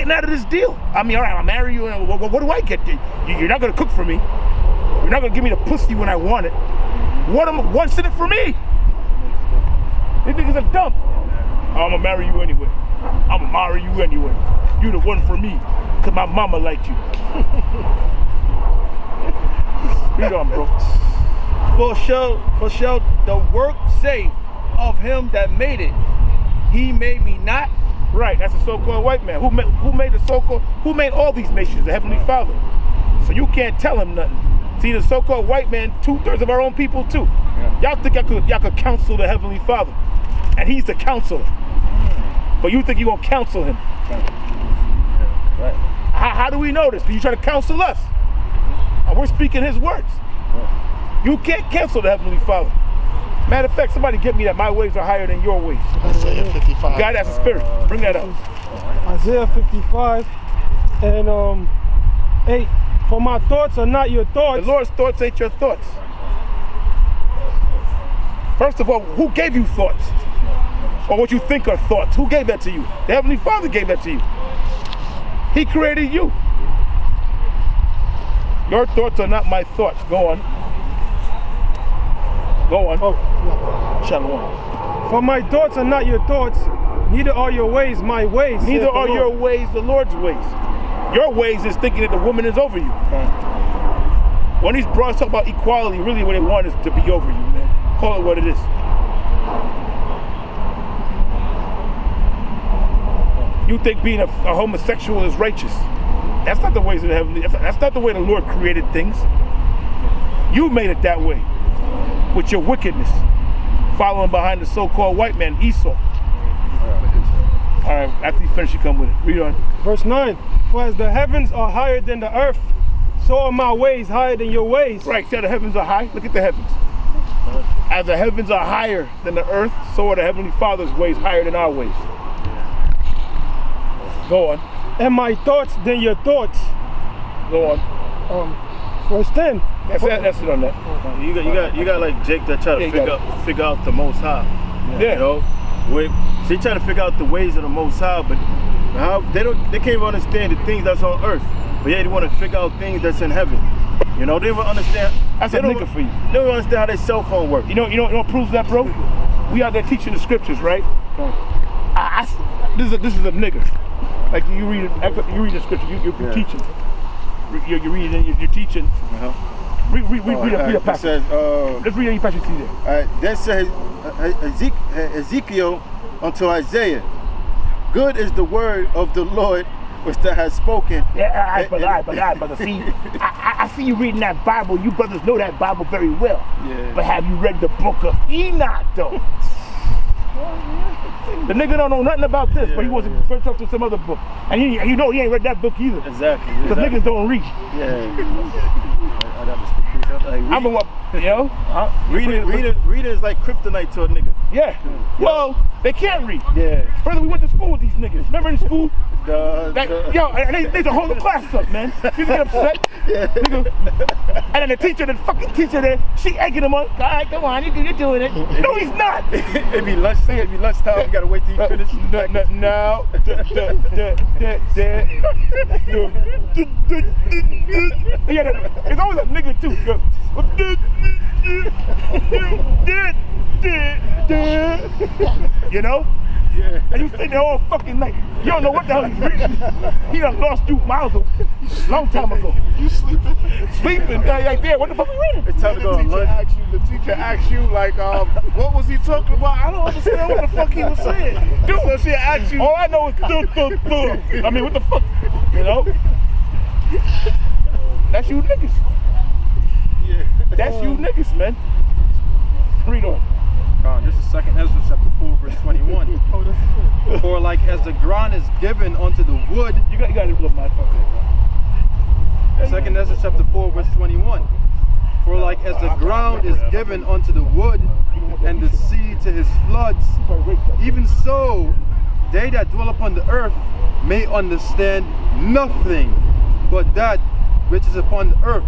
getting out of this deal? I mean, all right, I'll marry you, and what do I get? You're not gonna cook for me. You're not gonna give me the pussy when I want it. What's in it for me? These niggas are dumb. I'm gonna marry you anyway. I'm gonna marry you anyway. You the one for me, cause my mama liked you. Read on, bro. For sure, the work say of him that made it. He made me not. Right, that's a so-called white man. Who made all these nations? The Heavenly Father. So you can't tell him nothing. See, the so-called white man, 2/3 of our own people too. Yeah. Y'all think y'all could counsel the Heavenly Father, and He's the counselor. But you think you gonna counsel Him? Right. How do we know this? Because you try to counsel us, and we're speaking His words. You can't cancel the Heavenly Father. Matter of fact, somebody get me that. My ways are higher than your ways. Isaiah 55. God, that's a spirit. Bring that up. Isaiah 55 and 8. For my thoughts are not your thoughts. The Lord's thoughts ain't your thoughts. First of all, who gave you thoughts? Or what you think are thoughts? Who gave that to you? The Heavenly Father gave that to you. He created you. Your thoughts are not my thoughts. Go on. Go on. Oh, yeah. Shalom. For my thoughts are not your thoughts, neither are your ways my ways. Neither are your ways the Lord's ways. Your ways is thinking that the woman is over you. When these broads talk about equality, really what they want is to be over you, man. Call it what it is. You think being a homosexual is righteous. That's not the ways of the heavenly. That's not the way the Lord created things. You made it that way with your wickedness, following behind the so-called white man, Esau. All right, after you finish, you come with it. Read on. Verse 9. For as the heavens are higher than the earth, so are my ways higher than your ways. Right, see how the heavens are high? Look at the heavens. As the heavens are higher than the earth, so are the Heavenly Father's ways higher than our ways. Go on. And my thoughts than your thoughts. Go on. Verse 10. That's it on that. You got like Jake that try to figure out the Most High. Yeah. You know, so he trying to figure out the ways of the Most High, but how they can't even understand the things that's on earth. But yeah, they want to figure out things that's in heaven. You know, they don't understand. That's a nigga for you. They don't understand how their cell phone works. You know what proves that, bro? We out there teaching the scriptures, right? This is a nigga. Like you read the scripture, you're teaching. You're reading, you're teaching. Read a passage. Let's read any passage you see there. That says Ezekiel unto Isaiah, good is the word of the Lord which thou hast spoken. Yeah, brother. See, I see you reading that Bible. You brothers know that Bible very well. Yeah. But have you read the book of Enoch, though? The nigga don't know nothing about this, but he wants to first talk to some other book. And you know he ain't read that book either. Exactly. Because niggas don't read. Yeah. I got to speak like, I'm a what, yo? Reading is like kryptonite to a nigga. Yeah. Well, they can't read. Yeah. Brother, we went to school with these niggas. Remember in school? Yo, and they hold the class up, man. People get upset. Yeah. Nigga. And then the fucking teacher there, she egging him on. All right, come on, you're doing it. No, he's not. It be lunchtime. You gotta wait till you finish. No. It's always a nigga too. You know? Yeah. And you stay there all fucking night. You don't know what the hell he's reading. He done lost you miles a long time ago. You sleeping? Sleeping right there. What the fuck are you reading? It's time to go on lunch. The teacher asked you, like, what was he talking about? I don't understand what the fuck he was saying. Dude, so she asked you. All I know is I mean, what the fuck? You know? That's you niggas. Yeah. That's you niggas, man. Read on. This is 2nd Ezra chapter 4 verse 21. For like as the ground is given unto the wood. You got to blow my fucking. 2nd Ezra chapter 4 verse 21. For like as the ground is given unto the wood, and the sea to his floods, even so they that dwell upon the earth may understand nothing but that which is upon the earth.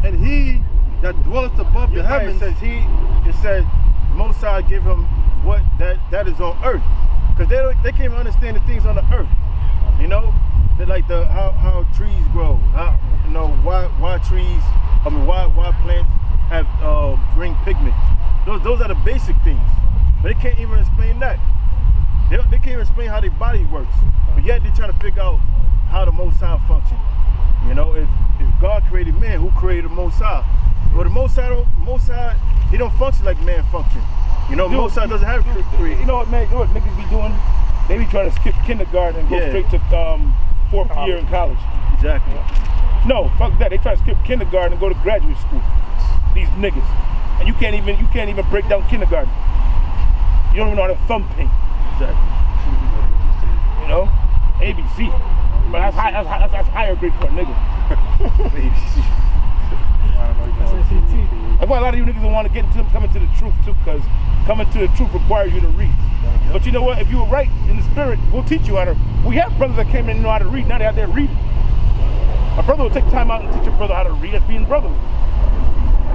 And he that dwelleth above the heavens, it says Most High give him what that is on earth, because they can't even understand the things on the earth. You know, like how trees grow. How, you know, why trees? I mean, why plants have green pigment? Those are the basic things. But they can't even explain that. They can't even explain how their body works. But yet they're trying to figure out how the Most High function. You know, if God created man, who created the Most High? Well, the Most High, he don't function like man function. You know, Most High doesn't have to create. You know what, man? You know what niggas be doing? They be trying to skip kindergarten and go straight to fourth year in college. Exactly. No, fuck that. They try to skip kindergarten and go to graduate school. These niggas, and you can't even break down kindergarten. You don't even know how to thumb paint. Exactly. You know, ABC. But that's higher grade for a nigga. ABC. That's why a lot of you niggas don't want to get into coming to the truth too, because coming to the truth requires you to read. But you know what? If you were right in the spirit, we'll teach you how to. We have brothers that came in and know how to read. Now they're out there reading. A brother will take time out and teach a brother how to read. That's being brotherly.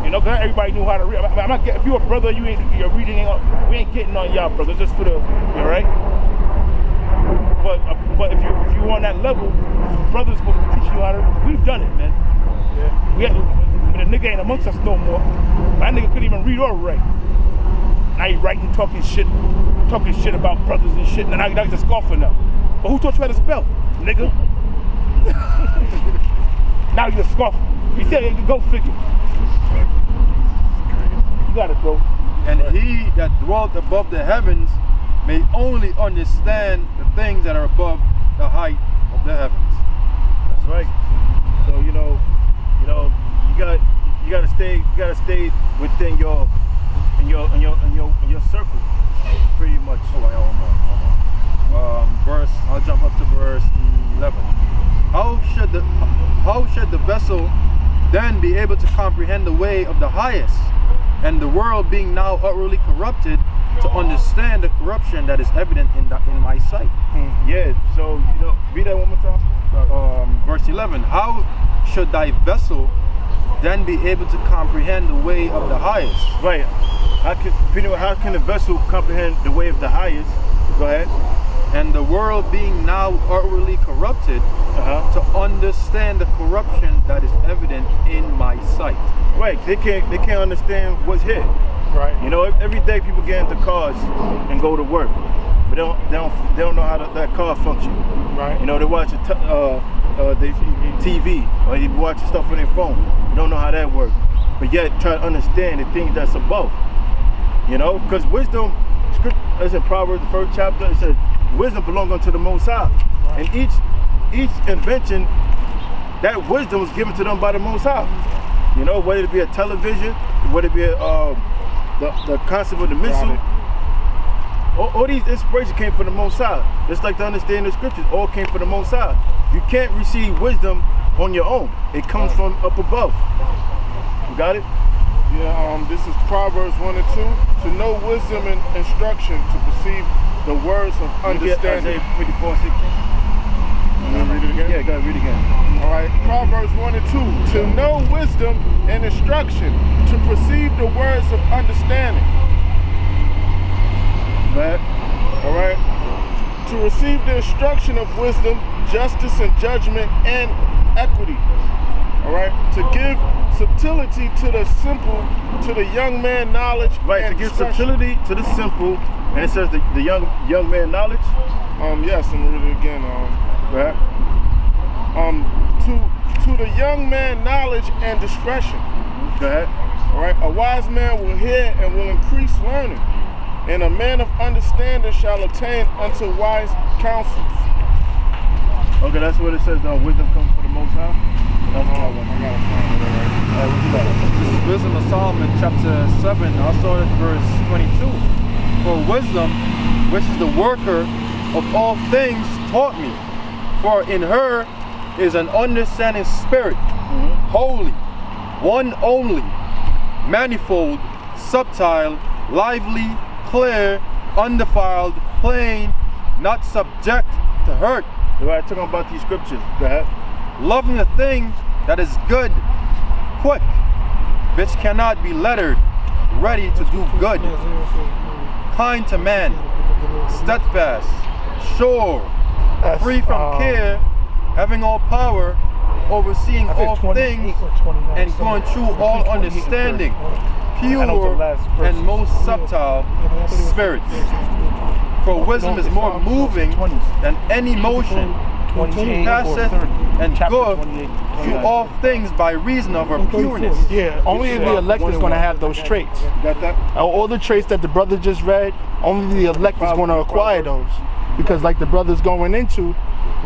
You know, because everybody knew how to read. I'm not getting, if you're a brother, your reading ain't, we ain't getting on y'all, brothers. Just for the, all right. But if you on that level, brothers supposed to teach you how to. We've done it, man. Yeah. But the nigga ain't amongst us no more. That nigga couldn't even read or write. Now he writing, talking shit about brothers and shit. And now he's just scoffing now. But who taught you how to spell, nigga? Now you just scoffing. You said you go figure. You got it, bro. And he that dwelt above the heavens may only understand the things that are above the height of the heavens. That's right. So you gotta stay within your circle, pretty much. I'll jump up to verse 11. How should the vessel then be able to comprehend the way of the highest, and the world being now utterly corrupted, to understand the corruption that is evident in my sight? Yeah, so read that one more time. Verse 11. How should thy vessel then be able to comprehend the way of the highest? Right. How can the vessel comprehend the way of the highest? Go ahead. And the world being now utterly corrupted, to understand the corruption that is evident in my sight. Right. They can't understand what's here. Right. You know, every day people get into cars and go to work, but they don't know how that car function. Right. You know, they watch the TV or they watch stuff on their phone. They don't know how that works, but yet try to understand the things that's above. You know, because wisdom, as in Proverbs, the 1st chapter, it says wisdom belongs unto the Most High, and each invention, that wisdom was given to them by the Most High. You know, whether it be a television, whether it be the concept of the missile, all these inspirations came from the Most High. Just like to understand the scriptures, all came from the Most High. You can't receive wisdom on your own. It comes from up above. You got it? Yeah, this is Proverbs 1 and 2. To know wisdom and instruction, to perceive the words of understanding. Isaiah 54:16. You want to read it again? Yeah, go ahead, read it again. All right, Proverbs 1 and 2. To know wisdom and instruction, to perceive the words of understanding. Right. All right. To receive the instruction of wisdom, justice and judgment and equity. All right. To give subtlety to the simple, to the young man knowledge. Right. And to give discretion. subtlety to the simple, and it says the young man knowledge. Yes, I'm gonna read it again. Right. To the young man knowledge and discretion. Go ahead. All right. A wise man will hear and will increase learning, and a man of understanding shall attain unto wise counsels. Okay, that's what it says. Wisdom comes from the Most High. That's I gotta find it. All right. This is Wisdom of Solomon, chapter 7. I'll start at verse 22. For wisdom, which is the worker of all things, taught me. For in her is an understanding spirit, holy, one only, manifold, subtile, lively, clear, undefiled, plain, not subject to hurt. Right, talking about these scriptures. Go ahead. Loving a thing that is good, quick, which cannot be lettered, ready to do good, kind to man, steadfast, sure, free from care, having all power, overseeing all things, and going through all understanding, pure and most subtle spirits. For wisdom is more moving than any motion, passeth and goeth through all things by reason of her pureness. Yeah, only the elect is going to have those traits. Got that? All the traits that the brother just read, only the elect is going to acquire those. Because like the brother's going into,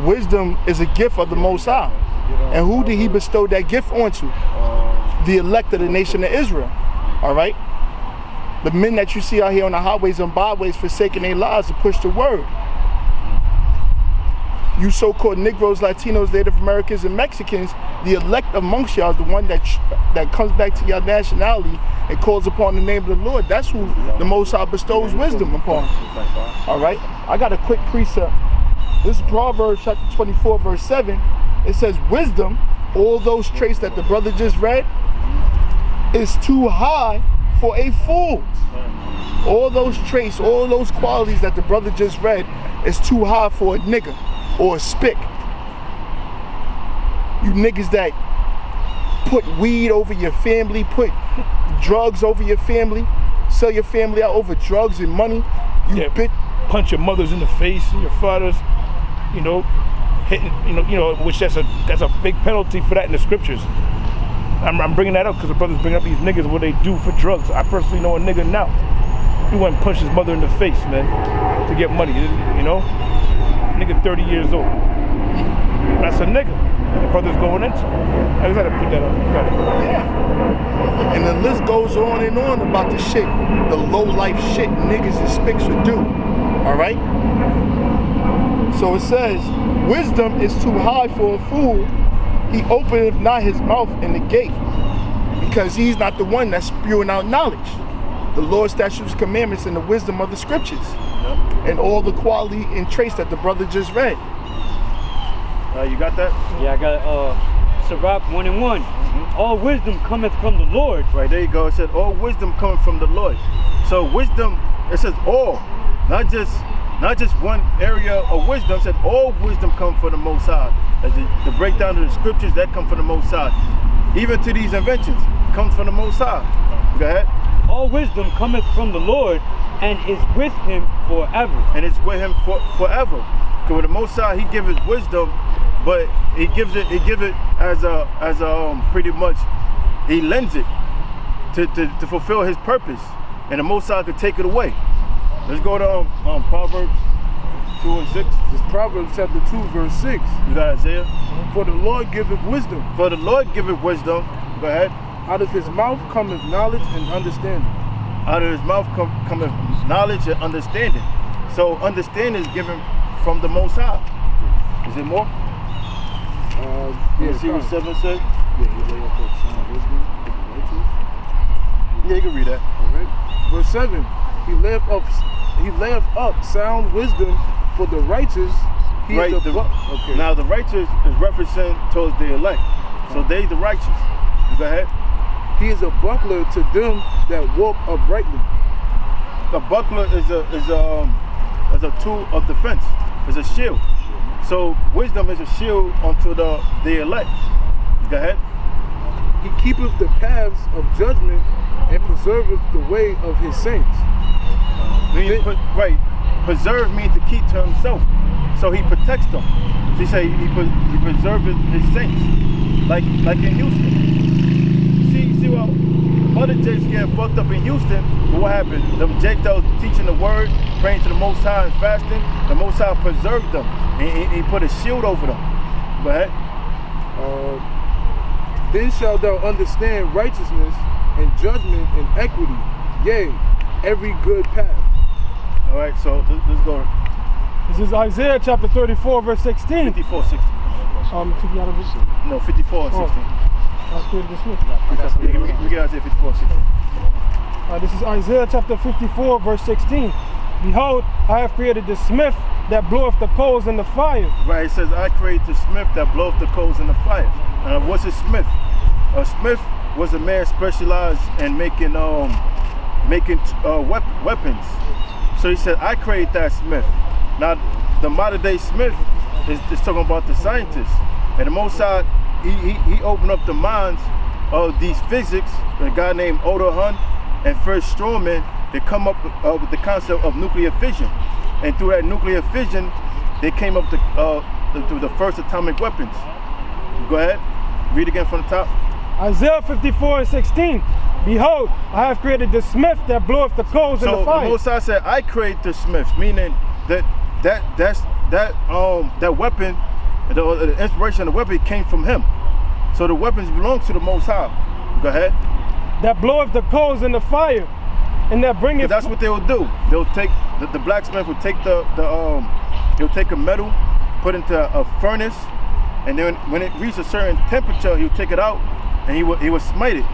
wisdom is a gift of the Most High. And who did he bestow that gift onto? The elect of the nation of Israel. All right? The men that you see out here on the highways and byways forsaking their lives to push the word. You so-called Negroes, Latinos, Native Americans, and Mexicans, the elect amongst y'all is the one that comes back to your nationality and calls upon the name of the Lord. That's who the Most High bestows wisdom upon. All right? I got a quick precept. This is Proverbs chapter 24, verse 7. It says, wisdom, all those traits that the brother just read, is too high for a fool. All those traits, all those qualities that the brother just read is too high for a nigga or a spick. You niggas that put weed over your family, put drugs over your family, sell your family out over drugs and money. You punch your mothers in the face and your fathers, you know, hitting, you know, which that's a big penalty for that in the scriptures. I'm bringing that up because the brothers bring up these niggas what they do for drugs. I personally know a nigga now. He went and punched his mother in the face, man, to get money, you know? Nigga 30 years old. That's a nigga the brother's going into. I just had to put that up. Yeah. And the list goes on and on about the shit, the low-life shit niggas and spicks would do. All right? So it says, wisdom is too high for a fool. He openeth not his mouth in the gate, because he's not the one that's spewing out knowledge. The Lord's statutes, commandments, and the wisdom of the scriptures. And all the quality and traits that the brother just read. You got that? Yeah, I got Sirach 1:1. All wisdom cometh from the Lord. Right, there you go. It said all wisdom cometh from the Lord. So wisdom, it says all, not just one area of wisdom. It said all wisdom comes from the Most High. The breakdown of the scriptures, that come from the Most High. Even to these inventions, comes from the Most High. Go ahead. All wisdom cometh from the Lord, and is with him forever. And it's with him forever. Because with the Most High, he gives his wisdom, but he gives it as a pretty much, he lends it to fulfill his purpose. And the Most High could take it away. Let's go to Proverbs 2:6. It's Proverbs chapter 2, verse 6. You got Isaiah? For the Lord giveth wisdom. For the Lord giveth wisdom. Go ahead. Out of his mouth cometh knowledge and understanding. Out of his mouth cometh knowledge and understanding. So understanding is given from the Most High. Is it more? Yeah, see what 7 says? Yeah, he lay up sound wisdom for the righteous. Yeah, you can read that. All right. Verse 7. He layeth up sound wisdom for the righteous. He right. is okay. Now the righteous is referencing towards the elect. So they the righteous. Go ahead. He is a buckler to them that walk uprightly. A buckler is a tool of defense. It's a shield. So wisdom is a shield unto the elect. Go ahead. He keepeth the paths of judgment and preserveth the way of his saints. Right. Preserve means to keep to himself. So he protects them. He say he preserves his saints. Like in Houston. See well, other Jakes get fucked up in Houston, but what happened? Them Jakes that was teaching the word, praying to the Most High and fasting, the Most High preserved them. He put a shield over them. Go ahead. Then shalt thou understand righteousness and judgment and equity, yea, every good path. All right, so let's go. This is Isaiah chapter 34, verse 16. 54, 16. Took you out of this. No, 54 and 16. I created this one. We get Isaiah 54, 16. This is Isaiah chapter 54, verse 16. Behold, I have created the smith that bloweth the coals in the fire. Right, it says, I create the smith that bloweth the coals in the fire. What's a smith? A smith was a man specialized in making weapons. So he said, I create that smith. Now, the modern day smith, it's talking about the scientists. And the Most High, he opened up the minds of these physics, a guy named Oda Hun and First Strawman, they come up with the concept of nuclear fission. And through that nuclear fission, they came up to the first atomic weapons. Go ahead, read again from the top. Isaiah 54:16. Behold, I have created the smith that bloweth the coals in the So fire. the Most High said, I create the smiths, meaning that weapon, the inspiration of the weapon came from him. So the weapons belong to the Most High. Go ahead. That bloweth the coals in the fire, and that bringeth. That's what they will do. They'll take the blacksmith will take he'll take a metal, put into a furnace, and then when it reaches a certain temperature, he'll take it out and he will smite it.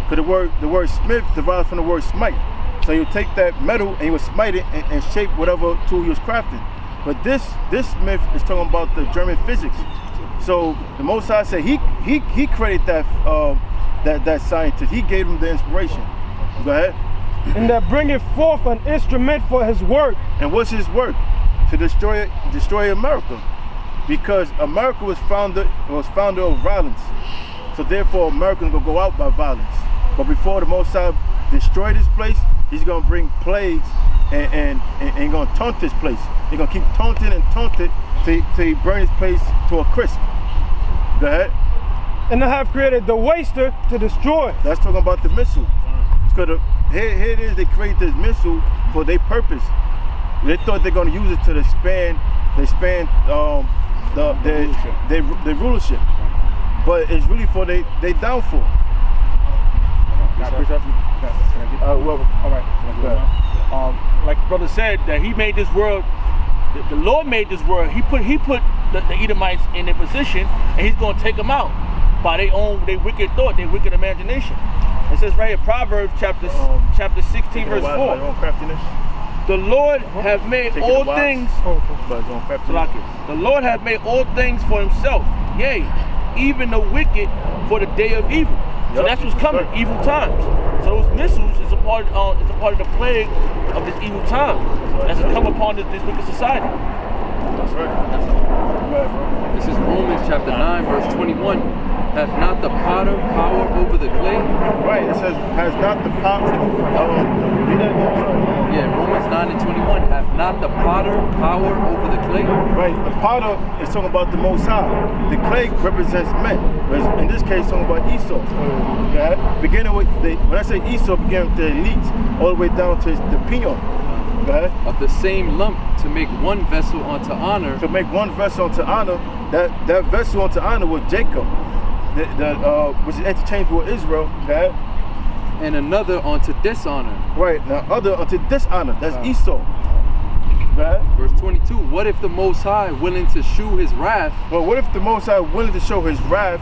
Because the word smith derives from the word smite. So he'll take that metal and he will smite it and shape whatever tool he was crafting. But this smith is talking about the German physics. So the Most High said he created that scientist. He gave him the inspiration. Go ahead. And that bringeth forth an instrument for his work. And what's his work? To destroy America. Because America was founded of violence. So therefore Americans will go out by violence. But before the Most High destroy this place, he's gonna bring plagues and gonna taunt this place. He's gonna keep taunting and taunting till he burns this place to a crisp. Go ahead. And I have created the waster to destroy. That's talking about the missile. Because here it is, they create this missile for their purpose. They thought they're gonna use it to expand their rulership. But it's really for their downfall. Like brother said, that he made this world, the Lord made this world. He put the Edomites in their position, and he's going to take them out by their wicked thought, their wicked imagination. It says right here, Proverbs chapter 16, verse 4. The Lord have made all things. The Lord have made all things for himself. Yea, even the wicked for the day of evil. So that's what's coming, evil times. So those missiles is a part of the plague of this evil time that's come upon this wicked society. That's right. This is Romans chapter 9, verse 21. Hath not the potter power over the clay? Right, it says, has not the power. Yeah, Romans 9 and 21. Hath not the potter power over the clay? Right, the potter is talking about the Most High. The clay represents men. Whereas in this case, it's talking about Esau. Okay? Beginning with, when I say Esau, beginning with the elites, all the way down to the peon. Okay? Of the same lump to make one vessel unto honor. To make one vessel unto honor, that vessel unto honor was Jacob. Which is interchangeable with Israel, okay? And another unto dishonor. Right, now other unto dishonor, that's Esau. Right? Verse 22, what if the Most High willing to shew his wrath? But what if the Most High willing to show his wrath,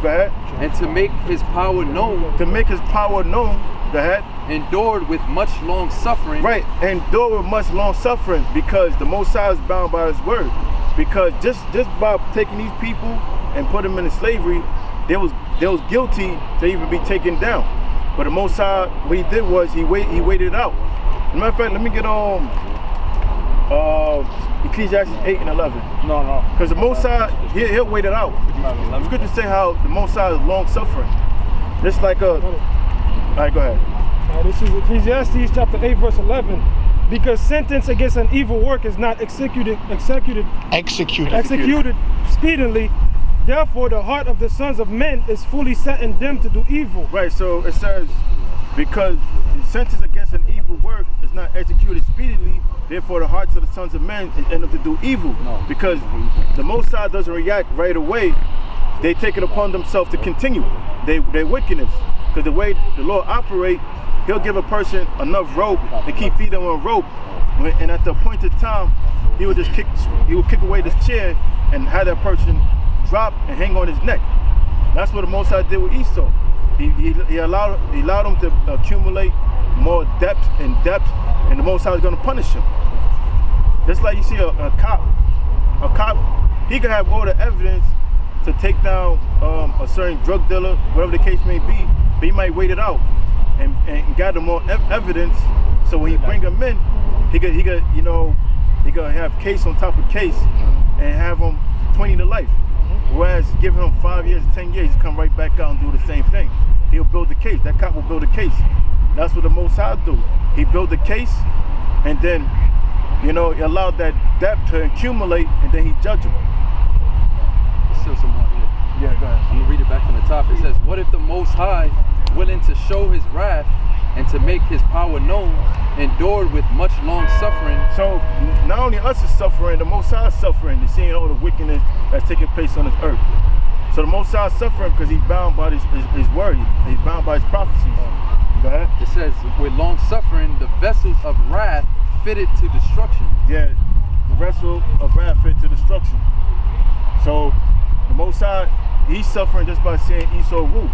right? And to make his power known. To make his power known, right? Endured with much long suffering. Right, endured with much long suffering, because the Most High is bound by his word. Because just by taking these people and put them into slavery, they was guilty to even be taken down. But the Most High, what he did was he waited it out. As a matter of fact, let me get on Ecclesiastes 8 and 11. No. Because the Most High, he'll wait it out. It's good to say how the Most High is long suffering. Just like all right, go ahead. This is Ecclesiastes chapter 8, verse 11. Because sentence against an evil work is not executed speedily. Therefore, the heart of the sons of men is fully set in them to do evil. Right, so it says, because the sentence against an evil work is not executed speedily, therefore the hearts of the sons of men end up to do evil. No. Because the Most High doesn't react right away. They take it upon themselves to continue their wickedness. Because the way the Lord operates, he'll give a person enough rope and keep feeding them on rope. And at the appointed time, he will kick away this chair and have that person drop and hang on his neck. That's what the Most High did with Esau. He allowed him to accumulate more depth, and the Most High is going to punish him. Just like you see a cop, he can have all the evidence to take down a certain drug dealer, whatever the case may be, but he might wait it out and gather more evidence. So when he bring him in, he could have case on top of case and have him 20 to life. Whereas giving him 5 years, 10 years, he come right back out and do the same thing. He'll build the case. That cop will build a case. That's what the Most High do. He built the case, and then, you know, he allowed that debt to accumulate, and then he judge him. There's still some more here. Yeah, go ahead. I'm gonna read it back from the top. It says, what if the Most High, willing to show his wrath and to make his power known, endured with much long suffering? So not only us is suffering, the Most High is suffering. They're seeing all the wickedness that's taking place on this earth. So the Most High is suffering because he's bound by his word. He's bound by his prophecies. Go ahead. It says, with long suffering, the vessels of wrath fitted to destruction. Yeah, the vessel of wrath fit to destruction. So the Most High, he's suffering just by saying Esau rule.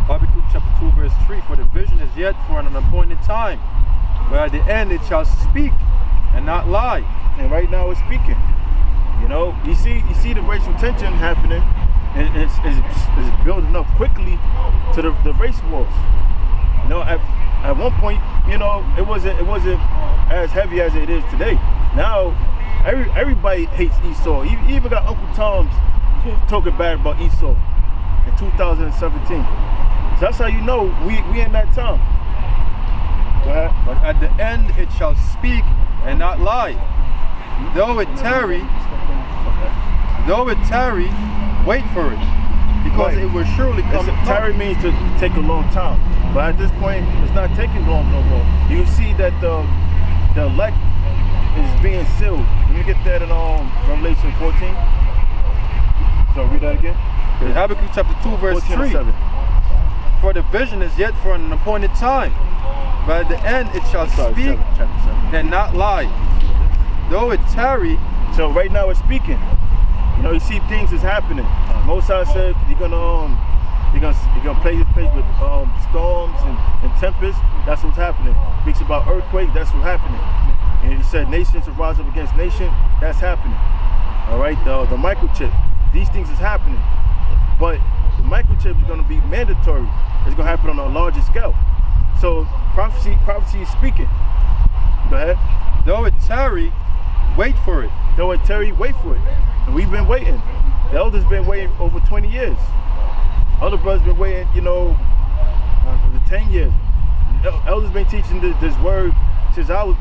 Habakkuk chapter 2 verse 3, for the vision is yet for an appointed time, but at the end it shall speak and not lie. And right now it's speaking. You know, you see the racial tension happening, and it's building up quickly to the race wars. You know, at one point, you know, it wasn't as heavy as it is today. Now everybody hates Esau. You even got Uncle Tom's talking bad about Esau in 2017. So that's how you know we in that time. Go ahead. But at the end it shall speak and not lie. Though it tarry, wait for it, because Right. it will surely come. Tarry means to take a long time, but at this point, it's not taking long no more. You see that the elect is being sealed. Can you get that in Revelation 14? So read that again. Habakkuk chapter 2 verse 3. 14:7. For the vision is yet for an appointed time, but at the end it shall speak Chapter 7. and not lie. Though it tarry, So right now it's speaking. You know, you see things is happening. Mosai said you're gonna play this place with storms and tempests. That's what's happening. Speaks about earthquakes. That's what's happening. And he said nations will rise up against nation. That's happening. All right. The microchip. These things is happening. But the microchip is going to be mandatory. It's going to happen on a larger scale. So prophecy is speaking. Go ahead. though it tarry, wait for it. Though it tarry, wait for it. And we've been waiting. The elders been waiting over 20 years. Other brothers been waiting, for 10 years. The elders been teaching this word since I was